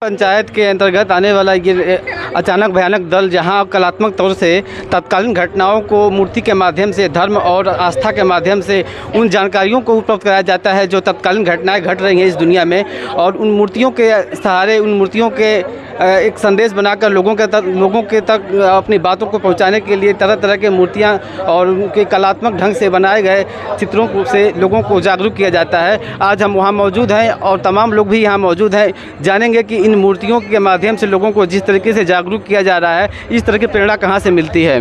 पंचायत के अंतर्गत आने वाला ये अचानक भयानक दल जहां कलात्मक तौर से तत्कालीन घटनाओं को मूर्ति के माध्यम से, धर्म और आस्था के माध्यम से उन जानकारियों को उपलब्ध कराया जाता है जो तत्कालीन घटनाएं घट रही हैं इस दुनिया में, और उन मूर्तियों के सहारे, उन मूर्तियों के एक संदेश बनाकर लोगों के तक अपनी बातों को पहुंचाने के लिए तरह तरह की मूर्तियां और उनके कलात्मक ढंग से बनाए गए चित्रों से लोगों को जागरूक किया जाता है। आज हम वहां मौजूद हैं और तमाम लोग भी यहां मौजूद हैं। जानेंगे कि इन मूर्तियों के माध्यम से लोगों को जिस तरीके से जागरूक किया जा रहा है, इस तरह की प्रेरणा कहाँ से मिलती है।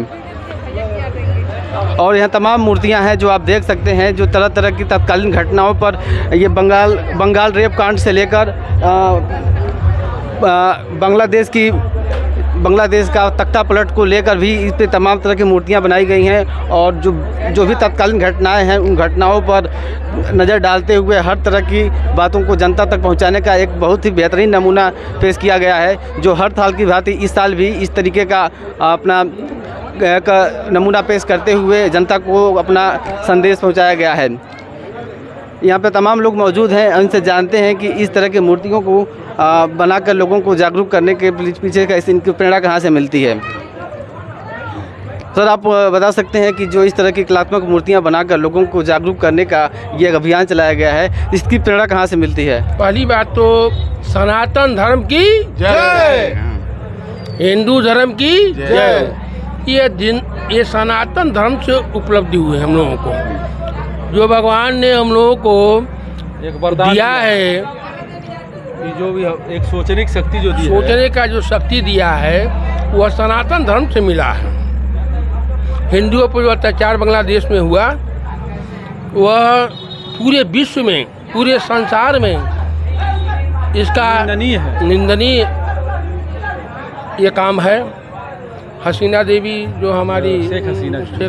और यहाँ तमाम मूर्तियाँ हैं जो आप देख सकते हैं, जो तरह तरह की तत्कालीन घटनाओं पर, ये बंगाल रेप कांड से लेकर बांग्लादेश का तख्ता पलट को लेकर भी इस पे तमाम तरह की मूर्तियां बनाई गई हैं। और जो भी तत्कालीन घटनाएं हैं, उन घटनाओं पर नज़र डालते हुए हर तरह की बातों को जनता तक पहुंचाने का एक बहुत ही बेहतरीन नमूना पेश किया गया है, जो हर साल की भांति इस साल भी इस तरीके का अपना नमूना पेश करते हुए जनता को अपना संदेश पहुँचाया गया है। यहाँ पे तमाम लोग मौजूद हैं, उनसे जानते हैं कि इस तरह की मूर्तियों को बनाकर लोगों को जागरूक करने के पीछे का इनकी प्रेरणा कहाँ से मिलती है। सर, आप बता सकते हैं कि जो इस तरह की कलात्मक मूर्तियाँ बनाकर लोगों को जागरूक करने का ये अभियान चलाया गया है, इसकी प्रेरणा कहाँ से मिलती है? पहली बात तो सनातन धर्म की जय, हिंदू धर्म की जय। ये सनातन धर्म से उपलब्धि हुई हम लोगों को, जो भगवान ने हम लोगों को एक वरदान दिया है, जो भी एक सोचने की शक्ति जो दी है, सोचने का जो शक्ति दिया है, वह सनातन धर्म से मिला है। हिंदुओं पर जो अत्याचार बांग्लादेश में हुआ, वह पूरे विश्व में, पूरे संसार में इसका निंदनीय ये काम है। हसीना देवी जो हमारी शेख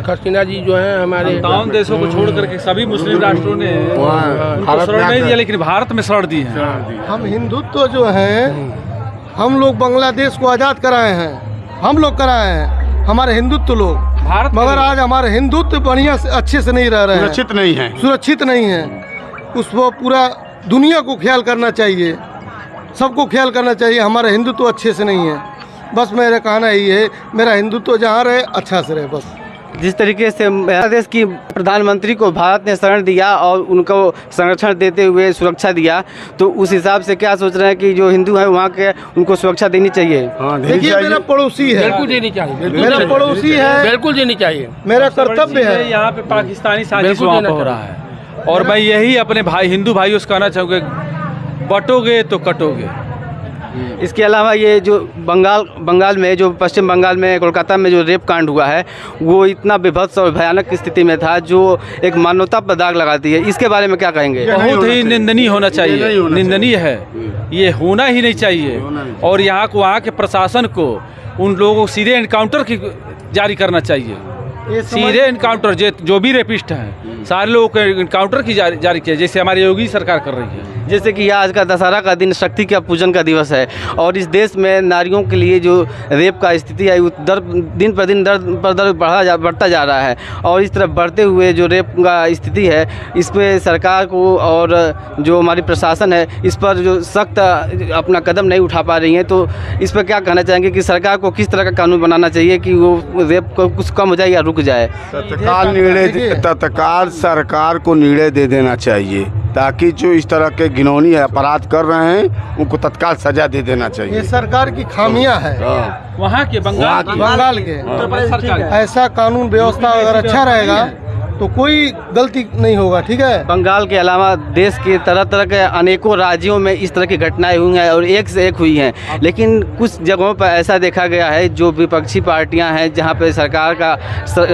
हसीना जी जो हैं हमारे 57 देशों को छोड़ करके सभी मुस्लिम राष्ट्रों ने शरण नहीं दिया, लेकिन भारत में शरण दी है। हम हिंदुत्व जो है, हम लोग बांग्लादेश को आज़ाद कराए हैं, हम लोग कराए हैं, हमारे हिंदुत्व लोग भारत, मगर आज हमारे हिंदुत्व बढ़िया से अच्छे से नहीं रह रहे हैं, सुरक्षित नहीं है। उसको पूरा दुनिया को ख्याल करना चाहिए, सबको ख्याल करना चाहिए। हमारा हिंदुत्व अच्छे से नहीं है। बस मेरा कहना यही है, मेरा हिंदुत्व जहाँ रहे अच्छा से रहे बस। जिस तरीके से बांग्लादेश की प्रधानमंत्री को भारत ने शरण दिया और उनको संरक्षण देते हुए सुरक्षा दिया, तो उस हिसाब से क्या सोच रहे हैं कि जो हिंदू हैं वहाँ के, उनको सुरक्षा देनी चाहिए? देखिए, मेरा पड़ोसी है, बिल्कुल देनी चाहिए, मेरा पड़ोसी है, बिल्कुल देनी चाहिए, मेरा कर्तव्य है। यहाँ पे पाकिस्तानी साजिश वहाँ हो रहा है, और मैं यही अपने भाई हिंदू भाइयों से कहना चाहूँगा, बटोगे तो कटोगे। इसके अलावा ये जो बंगाल में, जो पश्चिम बंगाल में, कोलकाता में जो रेप कांड हुआ है, वो इतना विभत्स और भयानक स्थिति में था जो एक मानवता पर दाग लगाती है। इसके बारे में क्या कहेंगे? बहुत ही निंदनीय होना चाहिए, निंदनीय है, ये होना ही नहीं चाहिए। और वहाँ के प्रशासन को उन लोगों को सीधे एनकाउंटर की जारी करना चाहिए, सीधे एनकाउंटर। जो भी रेपिस्ट हैं सारे लोगों को एनकाउंटर की जारी किया, जैसे हमारी योगी सरकार कर रही है। जैसे कि आज का दशहरा का दिन शक्ति का पूजन का दिवस है, और इस देश में नारियों के लिए जो रेप का स्थिति है, दिन पर दिन दर बढ़ता जा रहा है। और इस तरह बढ़ते हुए जो रेप का स्थिति है, इस पर सरकार को और जो हमारी प्रशासन है, इस पर जो सख्त अपना कदम नहीं उठा पा रही है, तो इस पर क्या कहना चाहेंगे कि सरकार को किस तरह का कानून बनाना चाहिए कि वो रेप को कुछ कम हो जाए या रुक जाए? तत्काल सरकार को निर्णय दे देना चाहिए, ताकि जो इस तरह के घिनौनी अपराध कर रहे हैं उनको तत्काल सजा दे देना चाहिए। ये सरकार की खामियां है, वहाँ के बंगाल के। ऐसा कानून व्यवस्था अगर अच्छा रहेगा तो कोई गलती नहीं होगा, ठीक है। बंगाल के अलावा देश के तरह तरह के अनेकों राज्यों में इस तरह की घटनाएं हुई हैं और एक से एक हुई हैं, लेकिन कुछ जगहों पर ऐसा देखा गया है, जो विपक्षी पार्टियां हैं, जहां पे सरकार का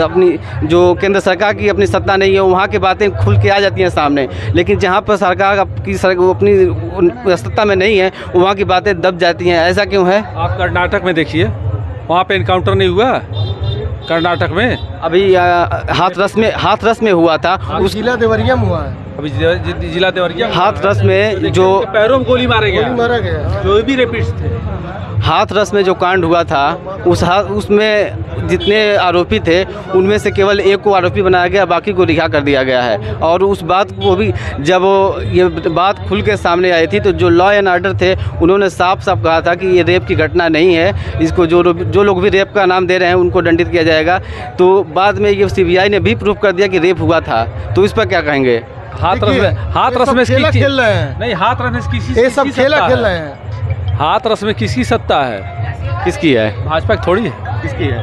अपनी जो केंद्र सरकार की अपनी सत्ता नहीं है, वहां की बातें खुल के आ जाती हैं सामने, लेकिन जहां पर सरकार की अपनी सत्ता में नहीं है, वहाँ की बातें दब जाती हैं। ऐसा क्यों है? आप कर्नाटक में देखिए, वहाँ पे एनकाउंटर नहीं हुआ कर्नाटक में, अभी हाथरस में हुआ था। उस जिला देवरिया में हुआ है। अभी जिला देवरिया हाथरस में जो पैरों में गोली मारे गया, मारा गया, जो भी रेपिस्ट थे। हाथरस में जो कांड हुआ था उसमें जितने आरोपी थे उनमें से केवल एक को आरोपी बनाया गया, बाकी को रिहा कर दिया गया है। और उस बात को भी जब ये बात खुल के सामने आई थी तो जो लॉ एंड ऑर्डर थे उन्होंने साफ साफ कहा था कि ये रेप की घटना नहीं है, इसको जो लोग भी रेप का नाम दे रहे हैं उनको दंडित किया जाएगा। तो बाद में ये CBI ने भी प्रूफ कर दिया कि रेप हुआ था। तो इस पर क्या कहेंगे? हाथरस में खेला खेल रहे हैं, नहीं, हाथरस में किसी ये सब खेला खेल रहे हैं। हाथरस में किसकी सत्ता है? किसकी है? भाजपा की थोड़ी है। किसकी है?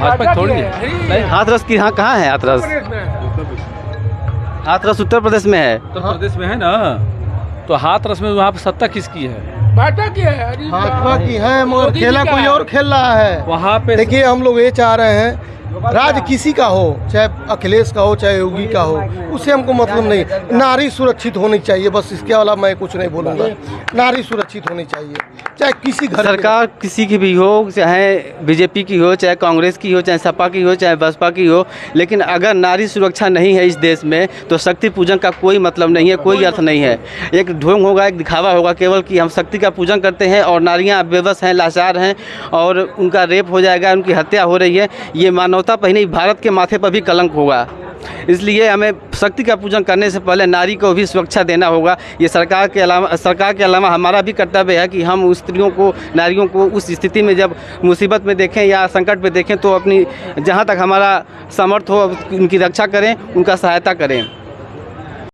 भाजपा की थोड़ी है। नहीं, हाथरस की कहाँ है? हाथरस उत्तर प्रदेश में है। उत्तर प्रदेश में है ना, तो हाथरस में वहाँ पे सत्ता किसकी है? भाजपा की है, भाजपा की है, मगर खेला कोई और खेल रहा है वहाँ पे। देखिए, हम लोग ये चाह रहे हैं राज किसी का हो, चाहे अखिलेश का हो चाहे योगी का हो, उससे हमको मतलब नहीं। नारी सुरक्षित होनी चाहिए, बस इसके अलावा मैं कुछ नहीं बोलूँगा। नारी सुरक्षित होनी चाहिए, चाहे किसी घर सरकार किसी की भी हो, चाहे बीजेपी की हो, चाहे कांग्रेस की हो, चाहे सपा की हो, चाहे बसपा की हो, लेकिन अगर नारी सुरक्षा नहीं है इस देश में तो शक्ति पूजन का कोई मतलब नहीं है, कोई अर्थ नहीं है। एक ढोंग होगा, एक दिखावा होगा केवल कि हम शक्ति का पूजन करते हैं और नारियाँ बेबस हैं, लाचार हैं और उनका रेप हो जाएगा, उनकी हत्या हो रही है। ये मानवता पर ही नहीं, भारत के माथे पर भी कलंक होगा। इसलिए हमें शक्ति का पूजन करने से पहले नारी को भी सुरक्षा देना होगा। ये सरकार के अलावा हमारा भी कर्तव्य है कि हम स्त्रियों को, नारियों को उस स्थिति में जब मुसीबत में देखें या संकट में देखें तो अपनी जहाँ तक हमारा सामर्थ्य हो उनकी रक्षा करें, उनका सहायता करें।